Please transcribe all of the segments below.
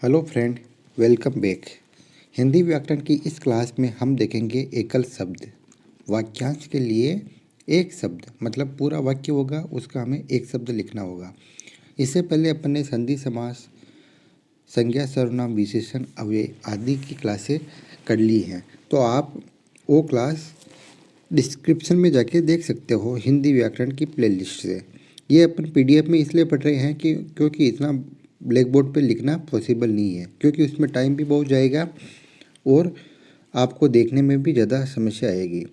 Hello friend, welcome back. Hindi व्याकरण की इस क्लास में हम देखेंगे एकल शब्द। वाक्यांश के लिए एक शब्द मतलब पूरा वाक्य होगा, उसका हमें एक शब्द लिखना होगा। इससे पहले अपन ने संधि समास, संज्ञा, सर्वनाम, विशेषण, अव्यय आदि की क्लासें कर ली हैं, तो आप वो क्लास डिस्क्रिप्शन में जाके देख सकते हो हिंदी व्याकरण की प्लेलिस्ट से। ये अपन पीडीएफ में इसलिए पढ़ रहे हैं कि क्योंकि इतना ब्लैक बोर्ड पे लिखना पॉसिबल नहीं है, क्योंकि उसमें टाइम भी बहुत जाएगा और आपको देखने में भी ज़्यादा समस्या आएगी।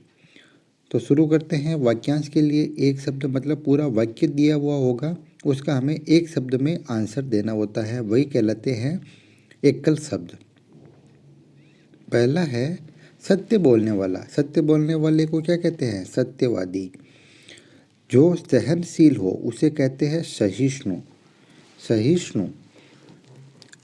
तो शुरू करते हैं। वाक्यांश के लिए एक शब्द मतलब पूरा वाक्य दिया हुआ होगा, उसका हमें एक शब्द में आंसर देना होता है, वही कहलाते हैं एकल शब्द। पहला है सत्य बोलने वाला। सत्य बोलने वाले को क्या कहते हैं? सत्यवादी। जो सहनशील हो उसे कहते हैं सहिष्णु। सहिष्णु।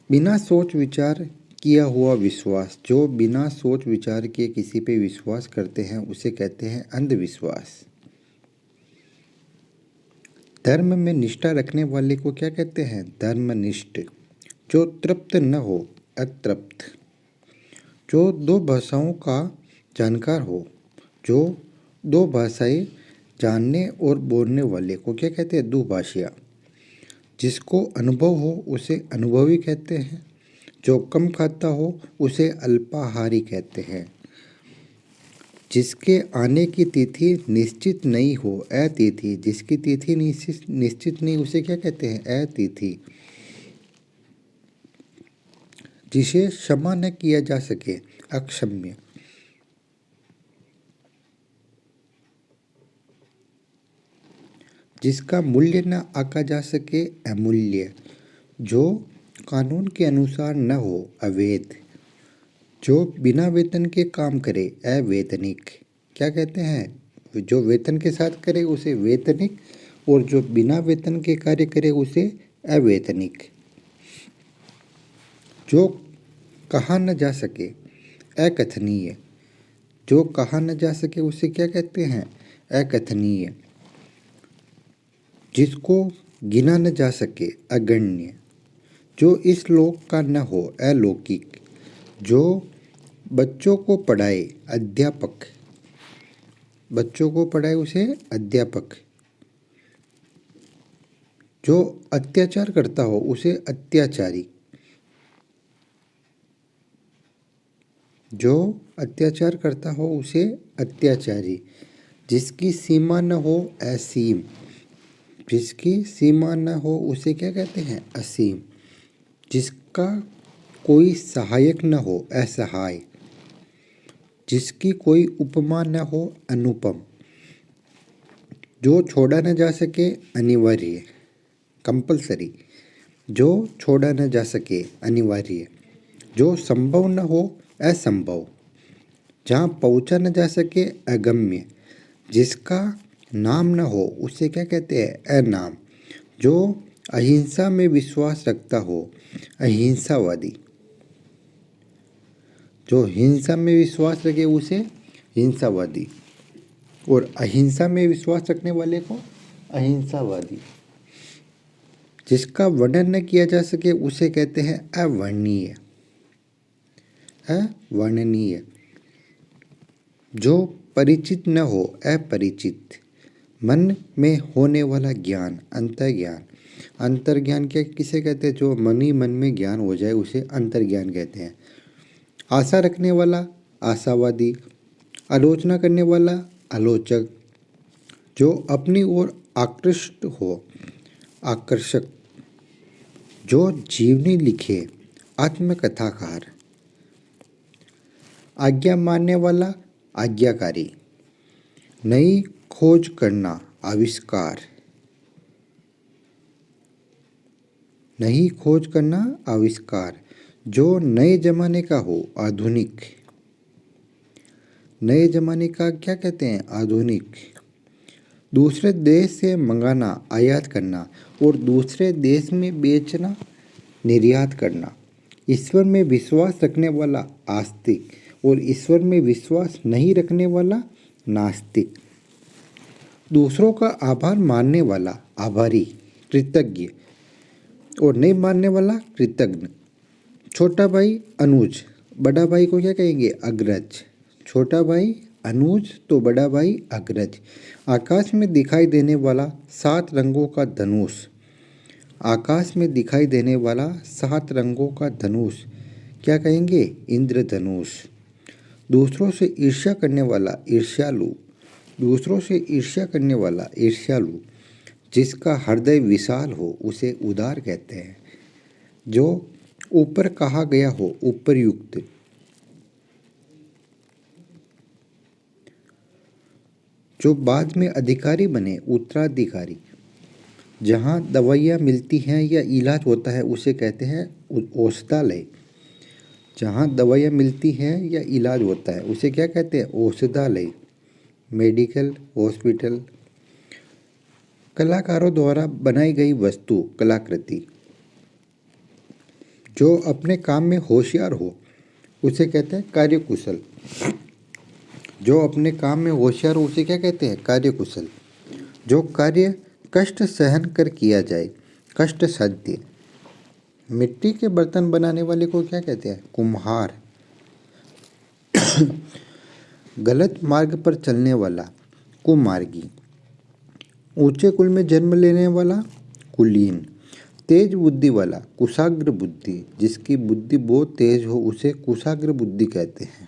बिना सोच विचार किया हुआ विश्वास। जो बिना सोच विचार के किसी पे विश्वास करते हैं उसे कहते हैं अंधविश्वास। धर्म में निष्ठा रखने वाले को क्या कहते हैं? धर्मनिष्ठ। जो तृप्त न हो, अतृप्त। जो दो भाषाओं का जानकार हो। जो दो भाषाएं जानने और बोलने वाले को क्या कहते हैं? दुभाषिया। जिसको अनुभव हो उसे अनुभवी कहते हैं। जो कम खाता हो उसे अल्पाहारी कहते हैं। जिसके आने की तिथि निश्चित नहीं हो, अतिथि। जिसकी तिथि निश्चित नहीं, उसे क्या कहते हैं? अतिथि। जिसे क्षमा न किया जा सके, अक्षम्य। जिसका मूल्य न आंका जा सके, अमूल्य। जो कानून के अनुसार न हो, अवैध। जो बिना वेतन के काम करे, अवैतनिक। क्या कहते हैं? जो वेतन के साथ करे उसे वेतनिक, और जो बिना वेतन के कार्य करे उसे अवैतनिक। जो कहा न जा सके, अकथनीय। जो कहा न जा सके उसे क्या कहते हैं? अकथनीय। जिसको गिना न जा सके, अगण्य। जो इस लोक का न हो, अलौकिक। जो बच्चों को पढ़ाए, अध्यापक। बच्चों को पढ़ाए उसे अध्यापक। जो अत्याचार करता हो उसे अत्याचारी। जो अत्याचार करता हो उसे अत्याचारी। जिसकी सीमा न हो, असीम। जिसकी सीमा न हो उसे क्या कहते हैं? असीम। जिसका कोई सहायक न हो, असहाय। जिसकी कोई उपमा न हो, अनुपम। जो छोड़ा न जा सके, अनिवार्य, कंपलसरी। जो छोड़ा न जा सके, अनिवार्य। जो संभव न हो, असंभव। जहाँ पहुँचा न जा सके, अगम्य। जिसका नाम न हो उसे क्या कहते हैं? अनाम। जो अहिंसा में विश्वास रखता हो, अहिंसावादी। जो हिंसा में विश्वास रखे उसे हिंसावादी, और अहिंसा में विश्वास रखने वाले को अहिंसावादी। जिसका वर्णन न किया जा सके उसे कहते हैं अवर्णनीय। अवर्णनीय। जो परिचित न हो, अपरिचित। मन में होने वाला ज्ञान, अंतर्ज्ञान। अंतर्ज्ञान क्या किसे कहते हैं? जो मन ही मन में ज्ञान हो जाए उसे अंतर्ज्ञान कहते हैं। आशा रखने वाला, आशावादी। आलोचना करने वाला, आलोचक। जो अपनी ओर आकृष्ट हो, आकर्षक। जो जीवनी लिखे, आत्मकथाकार। आज्ञा मानने वाला, आज्ञाकारी। नई खोज करना, आविष्कार। नई खोज करना, आविष्कार। जो नए जमाने का हो, आधुनिक। नए जमाने का क्या कहते हैं? आधुनिक। दूसरे देश से मंगाना, आयात करना, और दूसरे देश में बेचना, निर्यात करना। ईश्वर में विश्वास रखने वाला, आस्तिक, और ईश्वर में विश्वास नहीं रखने वाला, नास्तिक। दूसरों का आभार मानने वाला, आभारी, कृतज्ञ, और नहीं मानने वाला, कृतज्ञ। छोटा भाई अनुज, बड़ा भाई को क्या कहेंगे? अग्रज। छोटा भाई अनुज तो बड़ा भाई अग्रज। आकाश में दिखाई देने वाला 7 रंगों का धनुष। आकाश में दिखाई देने वाला 7 रंगों का धनुष क्या कहेंगे? इंद्रधनुष। दूसरों से ईर्ष्या करने वाला ईर्ष्यालु। दूसरों से ईर्ष्या करने वाला ईर्ष्यालु। जिसका हृदय विशाल हो उसे उदार कहते हैं। जो ऊपर कहा गया हो उपरयुक्त। जो बाद में अधिकारी बने उत्तराधिकारी। जहाँ दवाइयाँ मिलती हैं या इलाज होता है उसे कहते हैं औषधालय। जहाँ दवाइयाँ मिलती हैं या इलाज होता है उसे क्या कहते हैं? औषधालय, मेडिकल, हॉस्पिटल। कलाकारों द्वारा बनाई गई वस्तु कलाकृति। जो अपने काम में होशियार हो उसे कहते हैं कार्यकुशल। जो अपने काम में होशियार हो उसे क्या कहते हैं? कार्यकुशल। जो कार्य कष्ट सहन कर किया जाए कष्ट साध्य। मिट्टी के बर्तन बनाने वाले को क्या कहते हैं? कुम्हार। गलत मार्ग पर चलने वाला कुमार्गी। ऊंचे कुल में जन्म लेने वाला कुलीन। तेज बुद्धि वाला कुशाग्र बुद्धि। जिसकी बुद्धि बहुत तेज हो उसे कुशाग्र बुद्धि कहते हैं।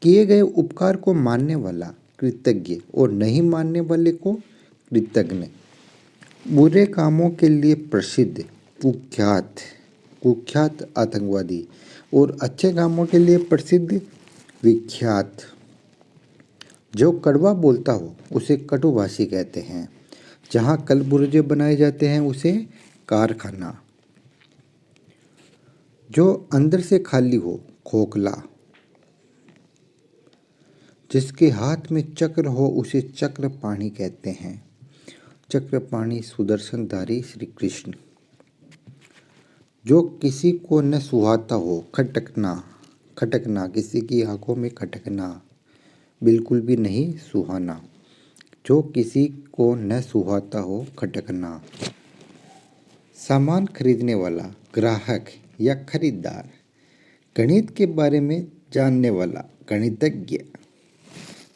किए गए उपकार को मानने वाला कृतज्ञ और नहीं मानने वाले को कृतज्ञ। बुरे कामों के लिए प्रसिद्ध कुख्यात। कुख्यात आतंकवादी। और अच्छे कामों के लिए प्रसिद्ध विख्यात। जो कड़वा बोलता हो उसे कटुभाषी कहते हैं। जहाँ कलपुर्जे बनाए जाते हैं उसे कारखाना। जो अंदर से खाली हो खोखला। जिसके हाथ में चक्र हो उसे चक्रपाणी कहते हैं। चक्रपाणी सुदर्शनधारी श्री कृष्ण। जो किसी को न सुहाता हो खटकना। खटकना, किसी की आंखों में खटकना, बिल्कुल भी नहीं सुहाना। जो किसी को न सुहाता हो खटकना। सामान खरीदने वाला ग्राहक या खरीदार। गणित के बारे में जानने वाला गणितज्ञ।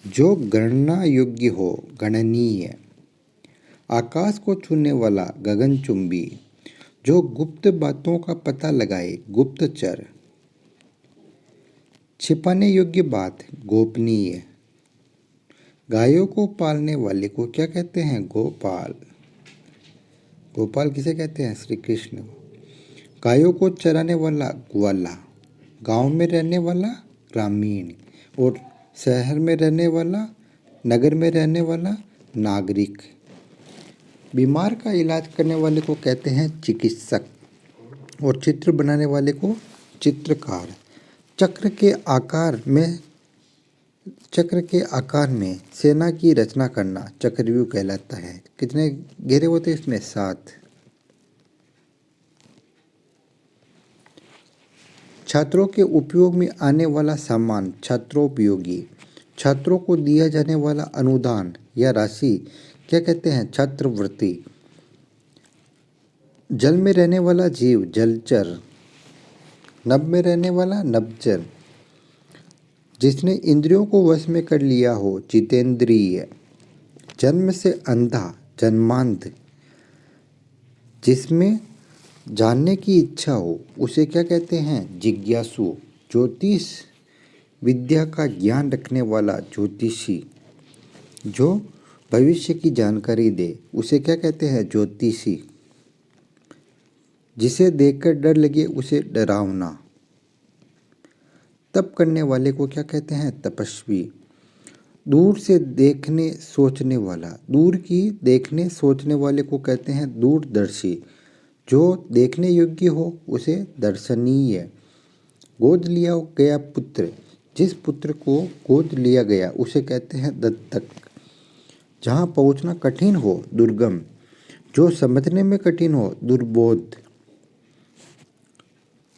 जो गणना योग्य हो गणनीय। आकाश को छूने वाला गगनचुंबी। जो गुप्त बातों का पता लगाए गुप्तचर। छिपाने योग्य बात गोपनीय। गायों को पालने वाले को क्या कहते हैं? गोपाल। गोपाल किसे कहते हैं? श्री कृष्ण। गायों को चराने वाला ग्वाला। गांव में रहने वाला ग्रामीण। और शहर में रहने वाला, नगर में रहने वाला नागरिक। बीमार का इलाज करने वाले को कहते हैं चिकित्सक। और चित्र बनाने वाले को चित्रकार। चक्र के आकार में सेना की रचना करना चक्रव्यूह कहलाता है। कितने घेरे होते हैं इसमें? 7। छात्रों के उपयोग में आने वाला सामान छात्रोपयोगी। छात्रों को दिया जाने वाला अनुदान या राशि क्या कहते हैं? छात्रवृत्ति। जल में रहने वाला जीव जलचर। नभ में रहने वाला नभचर। जिसने इंद्रियों को वश में कर लिया हो जितेंद्रिय। जन्म से अंधा जन्मांध। जिसमें जानने की इच्छा हो उसे क्या कहते हैं? जिज्ञासु। ज्योतिष विद्या का ज्ञान रखने वाला ज्योतिषी। जो भविष्य की जानकारी दे उसे क्या कहते हैं? ज्योतिषी। जिसे देखकर डर लगे उसे डरावना। तप करने वाले को क्या कहते हैं? तपस्वी। दूर से देखने सोचने वाला। दूर की देखने सोचने वाले को कहते हैं दूरदर्शी। जो देखने योग्य हो उसे दर्शनीय। गोद लिया गया पुत्र। जिस पुत्र को गोद लिया गया उसे कहते हैं दत्तक। जहाँ पहुँचना कठिन हो दुर्गम। जो समझने में कठिन हो दुर्बोध।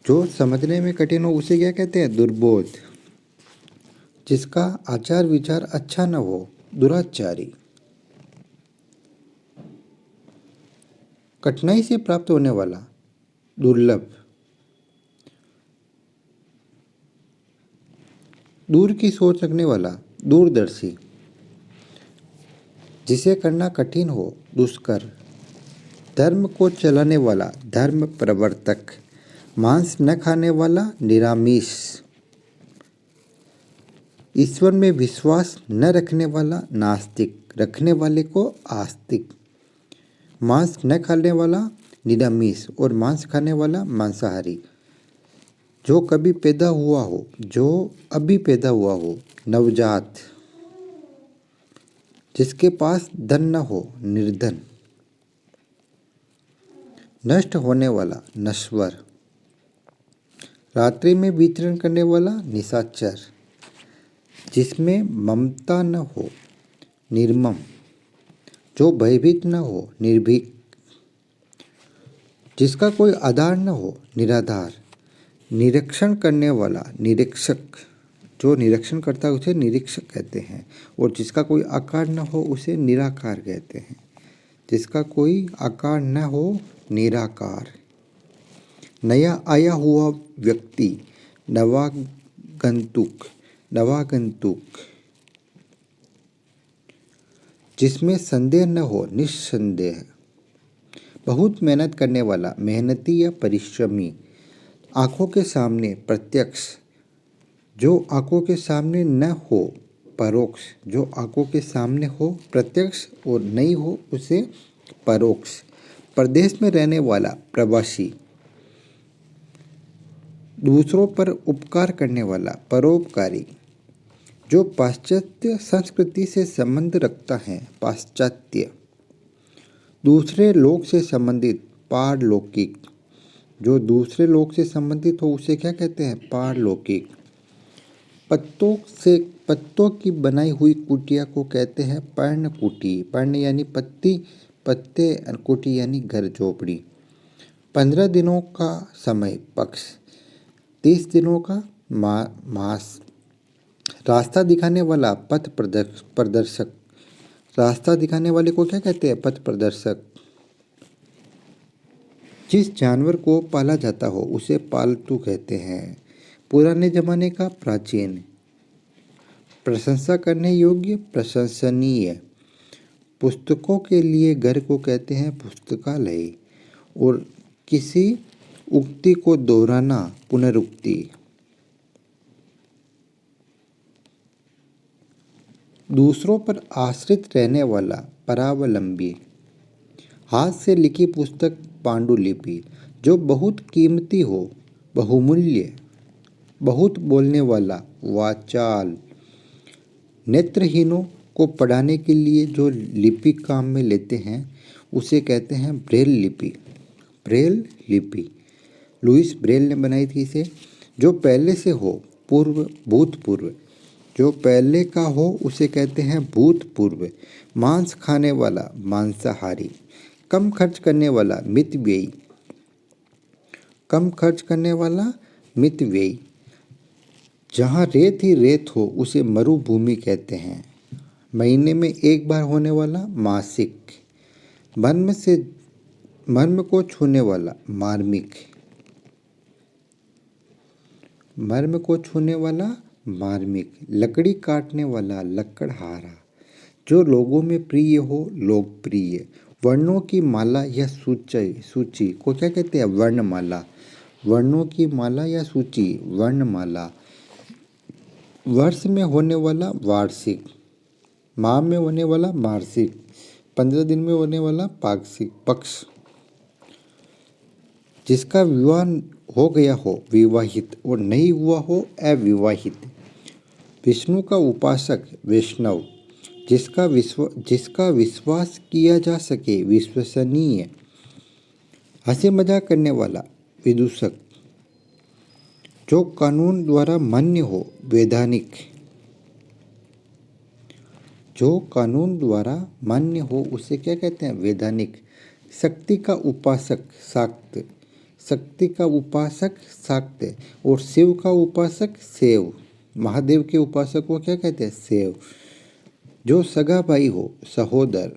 जो समझने में कठिन हो उसे क्या कहते हैं? दुर्बोध। जिसका आचार विचार अच्छा न हो दुराचारी। कठिनाई से प्राप्त होने वाला दुर्लभ, दूर की सोच रखने वाला, दूरदर्शी, जिसे करना कठिन हो, दुष्कर, धर्म को चलाने वाला, धर्म प्रवर्तक, मांस न खाने वाला, निरामिष, ईश्वर में विश्वास न रखने वाला, नास्तिक, रखने वाले को आस्तिक, मांस न खाने वाला निरामिष और मांस खाने वाला मांसाहारी, जो कभी पैदा हुआ हो, जो अभी पैदा हुआ हो, नवजात, जिसके पास धन न हो, निर्धन, नष्ट होने वाला, नश्वर, रात्रि में विचरण करने वाला, निशाचर, जिसमें ममता न हो, निर्मम, जो भयभीत न हो, निर्भीक, जिसका कोई आधार न हो, निराधार, निरीक्षण करने वाला, निरीक्षक, जो निरीक्षण करता है उसे निरीक्षक कहते हैं, और जिसका कोई आकार न हो उसे निराकार कहते हैं, जिसका कोई आकार न हो, निराकार, नया आया हुआ व्यक्ति, नवागंतुक, नवागंतुक, जिसमें संदेह न हो, निस्संदेह, बहुत मेहनत करने वाला, मेहनती या परिश्रमी, आंखों के सामने, प्रत्यक्ष, जो आंखों के सामने न हो, परोक्ष, जो आंखों के सामने हो, प्रत्यक्ष, और नहीं हो उसे परोक्ष, प्रदेश में रहने वाला, प्रवासी, दूसरों पर उपकार करने वाला, परोपकारी, जो पाश्चात्य संस्कृति से संबंध रखता है, पाश्चात्य, दूसरे लोक से संबंधित, पारलौकिक, जो दूसरे लोक से संबंधित हो उसे क्या कहते हैं, पारलौकिक, पत्तों की बनाई हुई कुटिया को कहते हैं पर्णकुटी, पर्ण यानी पत्ती, पत्ते, कुटी यानी घर झोपड़ी, 15 दिनों का समय, पक्ष, 30 दिनों का मास, रास्ता दिखाने वाला, पथ प्रदर्शक, रास्ता दिखाने वाले को क्या कहते हैं, पथ प्रदर्शक, जिस जानवर को पाला जाता हो उसे पालतू कहते हैं, पुराने जमाने का, प्राचीन, प्रशंसा करने योग्य, प्रशंसनीय, पुस्तकों के लिए घर को कहते हैं पुस्तकालय, और किसी उक्ति को दोहराना, पुनरुक्ति, दूसरों पर आश्रित रहने वाला, परावलंबी, हाथ से लिखी पुस्तक, पांडुलिपि, जो बहुत कीमती हो, बहुमूल्य, बहुत बोलने वाला, वाचाल, नेत्रहीनों को पढ़ाने के लिए जो लिपि काम में लेते हैं उसे कहते हैं ब्रेल लिपि, ब्रेल लिपि, लुइस ब्रेल ने बनाई थी इसे, जो पहले से हो, पूर्व, भूतपूर्व, जो पहले का हो उसे कहते हैं भूतपूर्व, मांस खाने वाला, मांसाहारी, कम खर्च करने वाला, मितव्ययी, कम खर्च करने वाला, मितव्ययी, जहाँ रेत ही रेत हो उसे मरुभूमि कहते हैं, महीने में एक बार होने वाला, मासिक, मर्म को छूने वाला, मार्मिक, मर्म को छूने वाला, मार्मिक, लकड़ी काटने वाला, लकड़हारा, जो लोगों में प्रिय हो, लोकप्रिय, वर्णों की माला या सूची को क्या कहते हैं, वर्णमाला, वर्णों की माला या सूची, वर्णमाला, वर्ष में होने वाला, वार्षिक, माह में होने वाला, मासिक, 15 दिन में होने वाला, पाक्षिक, पक्ष, जिसका विवाह हो गया हो, विवाहित, और नहीं हुआ हो, अविवाहित, विष्णु का उपासक, वैष्णव, जिसका विश्वास किया जा सके, विश्वसनीय, हंसी मजाक करने वाला, विदूषक, जो कानून द्वारा मान्य हो, वैधानिक, जो कानून द्वारा मान्य हो उसे क्या कहते हैं, वैधानिक, शक्ति का उपासक, शाक्त, शक्ति का उपासक, शाक्त, और शिव का उपासक, शैव, महादेव के उपासक को क्या कहते हैं, शैव, जो सगा भाई हो, सहोदर,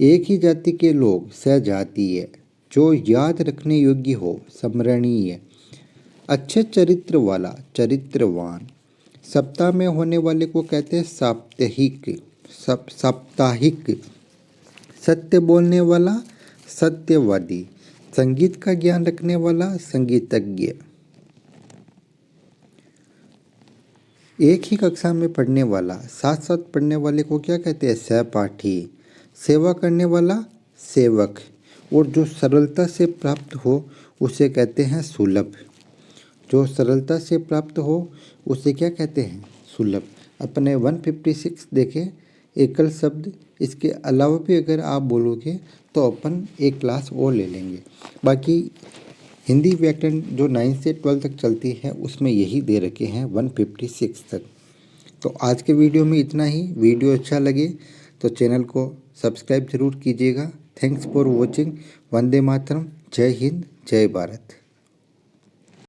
एक ही जाति के लोग, सहजातीय, जो याद रखने योग्य हो, स्मरणीय। अच्छे चरित्र वाला, चरित्रवान। सप्ताह में होने वाले को कहते हैं साप्ताहिक, साप्ताहिक। सत्य बोलने वाला, सत्यवादी। संगीत का ज्ञान रखने वाला, संगीतज्ञ। एक ही कक्षा में पढ़ने वाला, साथ साथ पढ़ने वाले को क्या कहते हैं, सहपाठी। सेवा करने वाला, सेवक। और जो सरलता से प्राप्त हो उसे कहते हैं सुलभ। जो सरलता से प्राप्त हो उसे क्या कहते हैं, सुलभ। अपने 156 देखें एकल शब्द। इसके अलावा भी अगर आप बोलोगे तो अपन एक क्लास और ले लेंगे। बाकी हिंदी व्याकरण जो 9 से 12 तक चलती है उसमें यही दे रखे हैं 156 तक। तो आज के वीडियो में इतना ही। वीडियो अच्छा लगे तो चैनल को सब्सक्राइब ज़रूर कीजिएगा। Thanks for watching. वंदे मातरम। जय हिंद, जय भारत।